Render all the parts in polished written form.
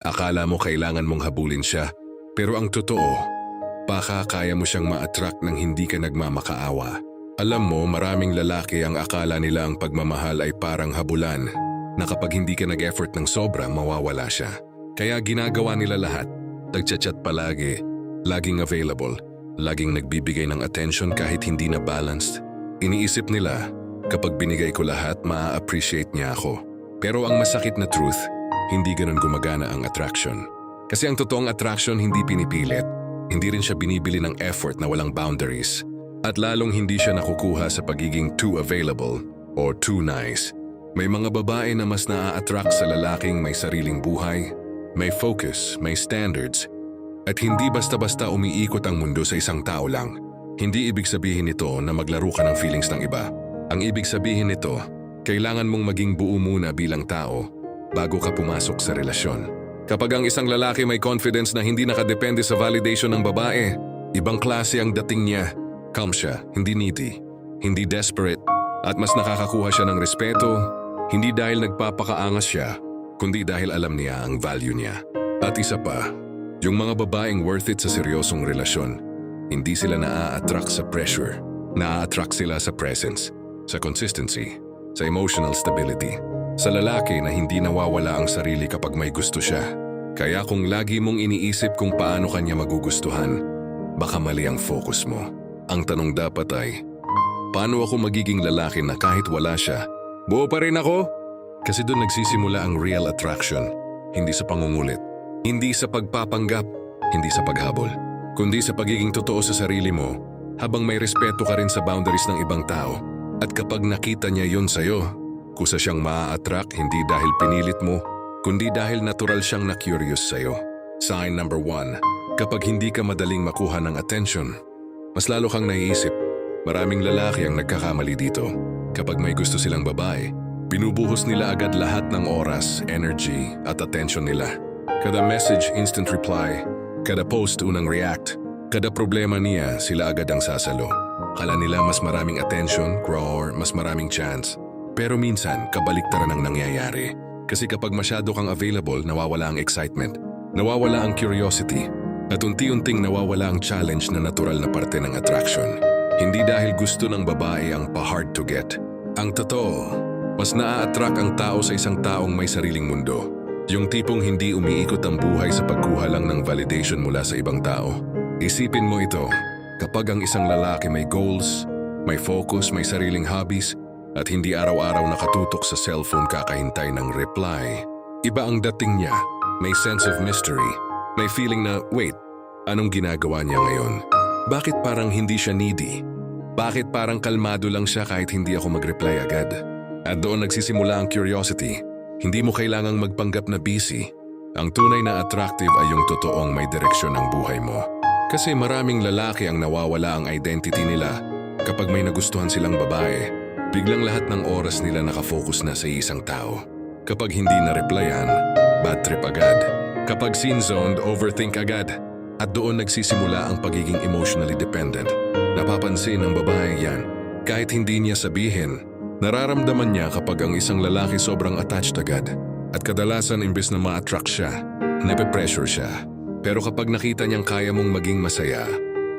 Akala mo kailangan mong habulin siya, pero ang totoo, baka kaya mo siyang ma-attract nang hindi ka nagmamakaawa. Alam mo, maraming lalaki ang akala nila ang pagmamahal ay parang habulan, na kapag hindi ka nag-effort ng sobra, mawawala siya. Kaya ginagawa nila lahat. Nagchat-chat palagi, laging available, laging nagbibigay ng attention kahit hindi na balanced. Iniisip nila, kapag binigay ko lahat, maa-appreciate niya ako. Pero ang masakit na truth, hindi ganun gumagana ang attraction. Kasi ang totoong attraction hindi pinipilit, hindi rin siya binibili ng effort na walang boundaries. At lalong hindi siya nakukuha sa pagiging too available or too nice. May mga babae na mas naa-attract sa lalaking may sariling buhay, may focus, may standards, at hindi basta-basta umiikot ang mundo sa isang tao lang. Hindi ibig sabihin nito na maglaro ka ng feelings ng iba. Ang ibig sabihin nito, kailangan mong maging buo muna bilang tao bago ka pumasok sa relasyon. Kapag ang isang lalaki may confidence na hindi nakadepende sa validation ng babae, ibang klase ang dating niya. Calm siya, hindi needy, hindi desperate, at mas nakakakuha siya ng respeto, hindi dahil nagpapakaangas siya, kundi dahil alam niya ang value niya. At isa pa, yung mga babaeng worth it sa seryosong relasyon, hindi sila naa-attract sa pressure, naa-attract sila sa presence, sa consistency, sa emotional stability. Sa lalaki na hindi nawawala ang sarili kapag may gusto siya. Kaya kung lagi mong iniisip kung paano kanya magugustuhan, baka mali ang focus mo. Ang tanong dapat ay, paano ako magiging lalaki na kahit wala siya, buo pa rin ako? Kasi doon nagsisimula ang real attraction, hindi sa pangungulit, hindi sa pagpapanggap, hindi sa paghabol, kundi sa pagiging totoo sa sarili mo habang may respeto ka rin sa boundaries ng ibang tao. At kapag nakita niya yun sa'yo, kusa siyang maa-attract hindi dahil pinilit mo, kundi dahil natural siyang na-curious sa'yo. Sign number 1, kapag hindi ka madaling makuha ng attention, mas lalo kang naiisip. Maraming lalaki ang nagkakamali dito. Kapag may gusto silang babae, binubuhos nila agad lahat ng oras, energy at attention nila. Kada message, instant reply. Kada post, unang react. Kada problema niya, sila agad ang sasalo. Kala nila mas maraming attention, or mas maraming chance. Pero minsan, kabaliktaran ang nangyayari. Kasi kapag masyado kang available, nawawala ang excitement. Nawawala ang curiosity. At unti-unting nawawala ang challenge na natural na parte ng attraction. Hindi dahil gusto ng babae ang pa-hard to get. Ang totoo, mas naa-attract ang tao sa isang taong may sariling mundo. Yung tipong hindi umiikot ang buhay sa pagkuha lang ng validation mula sa ibang tao. Isipin mo ito, kapag ang isang lalaki may goals, may focus, may sariling hobbies, at hindi araw-araw nakatutok sa cellphone kakahintay ng reply, iba ang dating niya, may sense of mystery, may feeling na, wait, anong ginagawa niya ngayon? Bakit parang hindi siya needy? Bakit parang kalmado lang siya kahit hindi ako mag-reply agad? At doon nagsisimula ang curiosity. Hindi mo kailangang magpanggap na busy. Ang tunay na attractive ay yung totoong may direksyon ng buhay mo. Kasi maraming lalaki ang nawawala ang identity nila kapag may nagustuhan silang babae. Biglang lahat ng oras nila nakafocus na sa isang tao. Kapag hindi na-replyan, bad trip agad. Kapag scene-zoned, overthink agad. At doon nagsisimula ang pagiging emotionally dependent. Napapansin ng babae yan. Kahit hindi niya sabihin, nararamdaman niya kapag ang isang lalaki sobrang attached agad. At kadalasan imbes na ma-attract siya, nape-pressure siya. Pero kapag nakita niyang kaya mong maging masaya,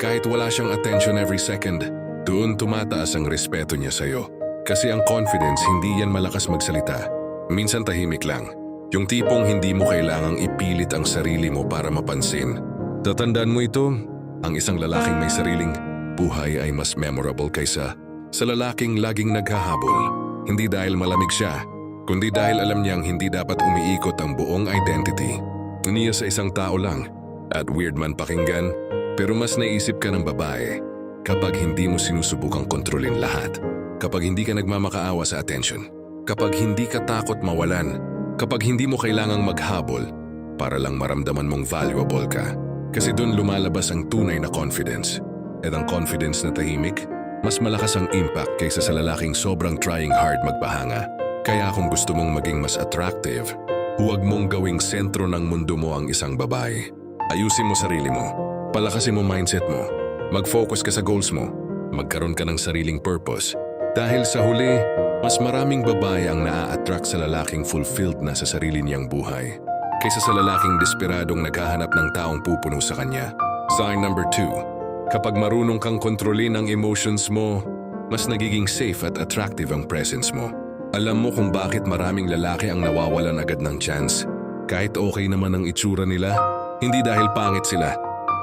kahit wala siyang attention every second, doon tumataas ang respeto niya sa'yo. Kasi ang confidence hindi yan malakas magsalita. Minsan tahimik lang. Yung tipong hindi mo kailangang ipilit ang sarili mo para mapansin. Tatandaan mo ito, ang isang lalaking may sariling buhay ay mas memorable kaysa sa lalaking laging naghahabol. Hindi dahil malamig siya, kundi dahil alam niyang hindi dapat umiikot ang buong identity niya sa isang tao lang. At weird man pakinggan, pero mas naisip ka ng babae kapag hindi mo sinusubukang kontrolin lahat. Kapag hindi ka nagmamakaawa sa attention. Kapag hindi ka takot mawalan. Kapag hindi mo kailangang maghabol para lang maramdaman mong valuable ka. Kasi doon lumalabas ang tunay na confidence. At ang confidence na tahimik, mas malakas ang impact kaysa sa lalaking sobrang trying hard magpahanga. Kaya kung gusto mong maging mas attractive, huwag mong gawing sentro ng mundo mo ang isang babae. Ayusin mo sarili mo. Palakasin mo mindset mo. Mag-focus ka sa goals mo. Magkaroon ka ng sariling purpose. Dahil sa huli, mas maraming babae ang naa-attract sa lalaking fulfilled na sa sarili niyang buhay. kaysa sa lalaking desperadong naghahanap ng taong pupuno sa kanya. Sign number 2. Kapag marunong kang kontrolin ang emotions mo, mas nagiging safe at attractive ang presence mo. Alam mo kung bakit maraming lalaki ang nawawalan agad ng chance. Kahit okay naman ang itsura nila, hindi dahil pangit sila,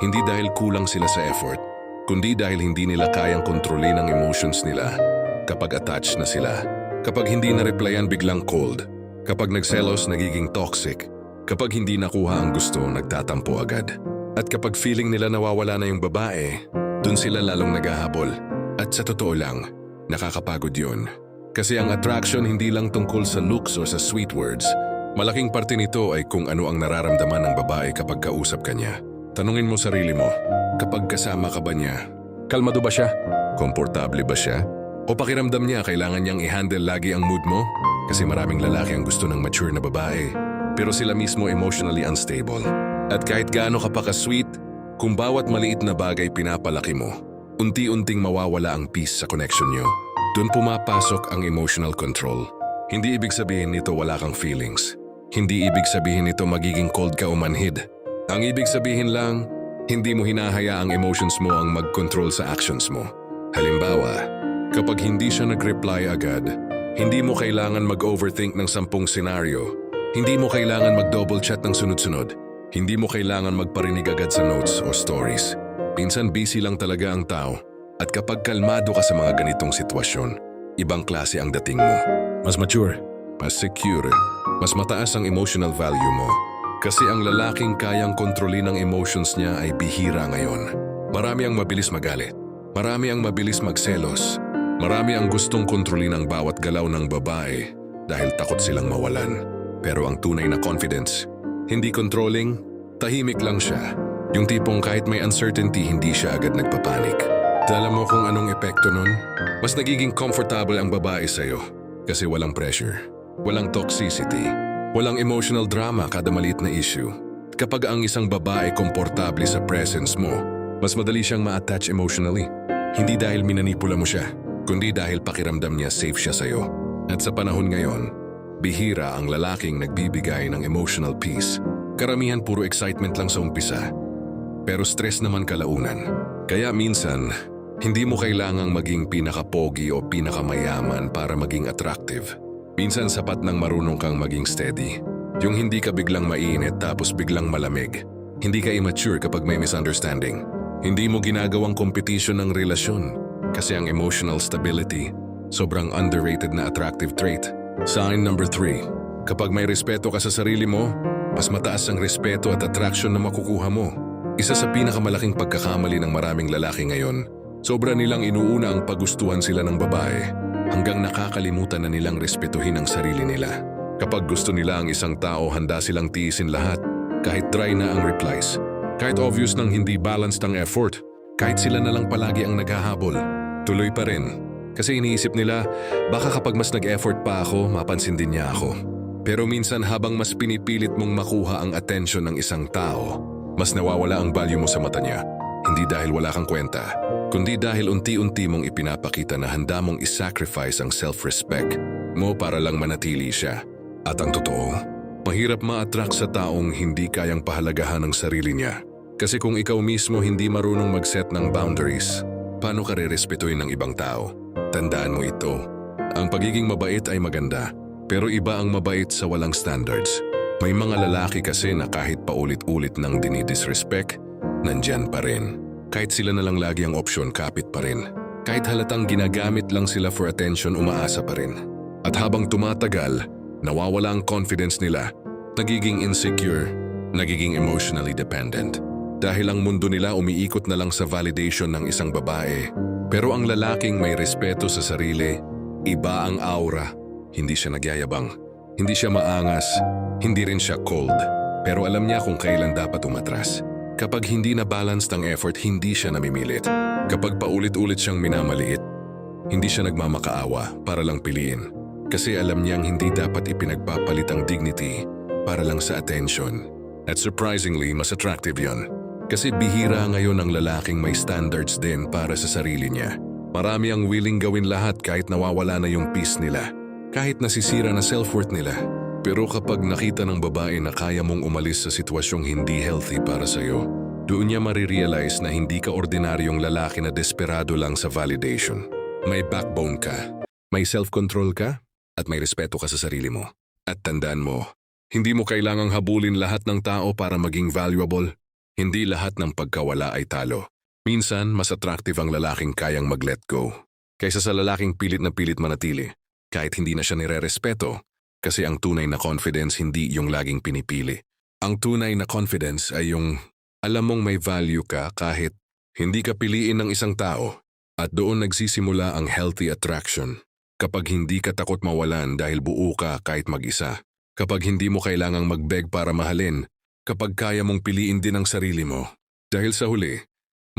hindi dahil kulang sila sa effort, kundi dahil hindi nila kayang kontrolin ang emotions nila. Kapag attached na sila, kapag hindi na-replyan biglang cold, kapag nagselos nagiging toxic, kapag hindi nakuha ang gusto nagtatampo agad. At kapag feeling nila nawawala na yung babae, dun sila lalong naghahabol. At sa totoo lang, nakakapagod yun. Kasi ang attraction hindi lang tungkol sa looks o sa sweet words. Malaking parte nito ay kung ano ang nararamdaman ng babae kapag kausap ka niya. Tanungin mo sarili mo, kapag kasama ka ba niya, kalmado ba siya? Komportable ba siya? O pakiramdam niya kailangan niyang i-handle lagi ang mood mo? Kasi maraming lalaki ang gusto ng mature na babae, pero sila mismo emotionally unstable. At kahit gaano ka pa ka-sweet, kung bawat maliit na bagay pinapalaki mo, unti-unting mawawala ang peace sa connection niyo. Doon pumapasok ang emotional control. Hindi ibig sabihin nito wala kang feelings. Hindi ibig sabihin nito magiging cold ka o manhid. Ang ibig sabihin lang, hindi mo hinahayaang emotions mo ang mag-control sa actions mo. Halimbawa, kapag hindi siya nag-reply agad, hindi mo kailangan mag-overthink ng 10 senaryo. Hindi mo kailangan mag-double chat ng sunod-sunod. Hindi mo kailangan magparinig agad sa notes o stories. Minsan busy lang talaga ang tao. At kapag kalmado ka sa mga ganitong sitwasyon, ibang klase ang dating mo. Mas mature, mas secure, mas mataas ang emotional value mo. Kasi ang lalaking kayang kontrolin ang emotions niya ay bihira ngayon. Marami ang mabilis magalit. Marami ang mabilis magselos. Marami ang gustong kontrolin ang bawat galaw ng babae dahil takot silang mawalan. Pero ang tunay na confidence, hindi controlling, tahimik lang siya. Yung tipong kahit may uncertainty, hindi siya agad nagpapanik. Alam mo kung anong epekto nun? Mas nagiging comfortable ang babae sa'yo kasi walang pressure, walang toxicity, walang emotional drama kada maliit na issue. Kapag ang isang babae komportable sa presence mo, mas madali siyang ma-attach emotionally. Hindi dahil minanipula mo siya, kundi dahil pakiramdam niya safe siya sa'yo. At sa panahon ngayon, bihira ang lalaking nagbibigay ng emotional peace. Karamihan puro excitement lang sa umpisa, pero stress naman kalaunan. Kaya minsan, hindi mo kailangang maging pinaka-pogi o pinaka-mayaman para maging attractive. Minsan sapat nang marunong kang maging steady. Yung hindi ka biglang mainit tapos biglang malamig. Hindi ka immature kapag may misunderstanding. Hindi mo ginagawang competition ng relasyon. Kasi ang emotional stability, sobrang underrated na attractive trait. Sign number 3. Kapag may respeto ka sa sarili mo, mas mataas ang respeto at attraction na makukuha mo. Isa sa pinakamalaking pagkakamali ng maraming lalaki ngayon, sobra nilang inuuna ang pagustuhan sila ng babae hanggang nakakalimutan na nilang respetuhin ang sarili nila. Kapag gusto nila ang isang tao, handa silang tiisin lahat, kahit dry na ang replies, kahit obvious nang hindi balanced ang effort, kahit sila na lang palagi ang naghahabol. Tuloy pa rin. Kasi iniisip nila, baka kapag mas nag-effort pa ako, mapansin din niya ako. Pero minsan habang mas pinipilit mong makuha ang atensyon ng isang tao, mas nawawala ang value mo sa mata niya. Hindi dahil wala kang kwenta, kundi dahil unti-unti mong ipinapakita na handa mong isacrifice ang self-respect mo para lang manatili siya. At ang totoo, mahirap ma-attract sa taong hindi kayang pahalagahan ang sarili niya. Kasi kung ikaw mismo hindi marunong mag-set ng boundaries, paano ka re-respetuhin ng ibang tao? Tandaan mo ito, ang pagiging mabait ay maganda, pero iba ang mabait sa walang standards. May mga lalaki kasi na kahit paulit-ulit nang dinidisrespect, nandyan pa rin. Kahit sila na lang lagi ang opsyon, kapit pa rin. Kahit halatang ginagamit lang sila for attention, umaasa pa rin. At habang tumatagal, nawawala ang confidence nila, nagiging insecure, nagiging emotionally dependent. Dahil ang mundo nila umiikot na lang sa validation ng isang babae. Pero ang lalaking may respeto sa sarili, iba ang aura. Hindi siya nagyayabang, hindi siya maangas, hindi rin siya cold. Pero alam niya kung kailan dapat umatras. Kapag hindi na balanced ang effort, hindi siya namimilit. Kapag paulit-ulit siyang minamaliit, hindi siya nagmamakaawa para lang piliin. Kasi alam niyang hindi dapat ipinagpapalit ang dignity para lang sa attention. At surprisingly, mas attractive yon. Kasi bihira ngayon ang lalaking may standards din para sa sarili niya. Marami ang willing gawin lahat kahit nawawala na yung peace nila. Kahit nasisira na self-worth nila. Pero kapag nakita ng babae na kaya mong umalis sa sitwasyong hindi healthy para sa'yo, doon niya marirealize na hindi ka ordinaryong lalaki na desperado lang sa validation. May backbone ka, may self-control ka, at may respeto ka sa sarili mo. At tandaan mo, hindi mo kailangang habulin lahat ng tao para maging valuable. Hindi lahat ng pagkawala ay talo. Minsan, mas attractive ang lalaking kayang mag-let go, kaysa sa lalaking pilit na pilit manatili, kahit hindi na siya nire-respeto. Kasi ang tunay na confidence hindi yung laging pinipili. Ang tunay na confidence ay yung alam mong may value ka kahit hindi ka piliin ng isang tao. At doon nagsisimula ang healthy attraction. Kapag hindi ka takot mawalan dahil buo ka kahit mag-isa. Kapag hindi mo kailangang mag-beg para mahalin. Kapag kaya mong piliin din ang sarili mo. Dahil sa huli,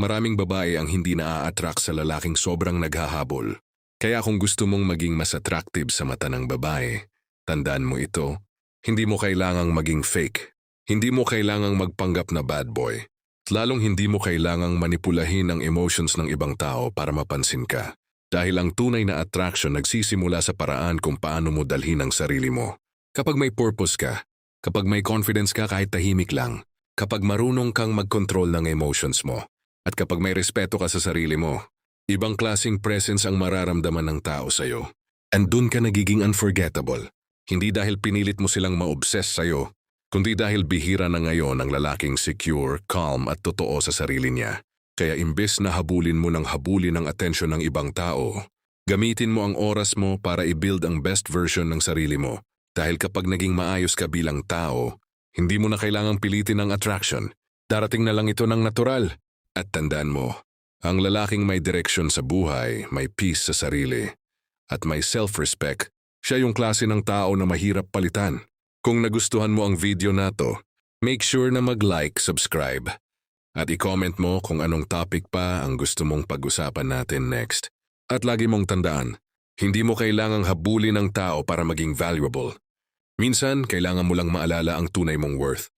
maraming babae ang hindi na-attract sa lalaking sobrang naghahabol. Kaya kung gusto mong maging mas attractive sa mata ng babae, tandaan mo ito, hindi mo kailangang maging fake. Hindi mo kailangang magpanggap na bad boy. Lalong hindi mo kailangang manipulahin ang emotions ng ibang tao para mapansin ka. Dahil ang tunay na attraction nagsisimula sa paraan kung paano mo dalhin ang sarili mo. Kapag may purpose ka, kapag may confidence ka kahit tahimik lang, kapag marunong kang mag-control ng emotions mo, at kapag may respeto ka sa sarili mo, ibang klaseng presence ang mararamdaman ng tao sa'yo. And dun ka nagiging unforgettable. Hindi dahil pinilit mo silang ma-obsess sa'yo, kundi dahil bihira na ngayon ang lalaking secure, calm at totoo sa sarili niya. Kaya imbes na habulin mo ng habulin ang atensyon ng ibang tao, gamitin mo ang oras mo para i-build ang best version ng sarili mo. Dahil kapag naging maayos ka bilang tao, hindi mo na kailangang pilitin ang attraction. Darating na lang ito ng natural. At tandaan mo, ang lalaking may direksyon sa buhay, may peace sa sarili, at may self-respect, siya yung klase ng tao na mahirap palitan. Kung nagustuhan mo ang video na to, make sure na mag-like, subscribe, at i-comment mo kung anong topic pa ang gusto mong pag-usapan natin next. At lagi mong tandaan, hindi mo kailangang habulin ng tao para maging valuable. Minsan, kailangan mo lang maalala ang tunay mong worth.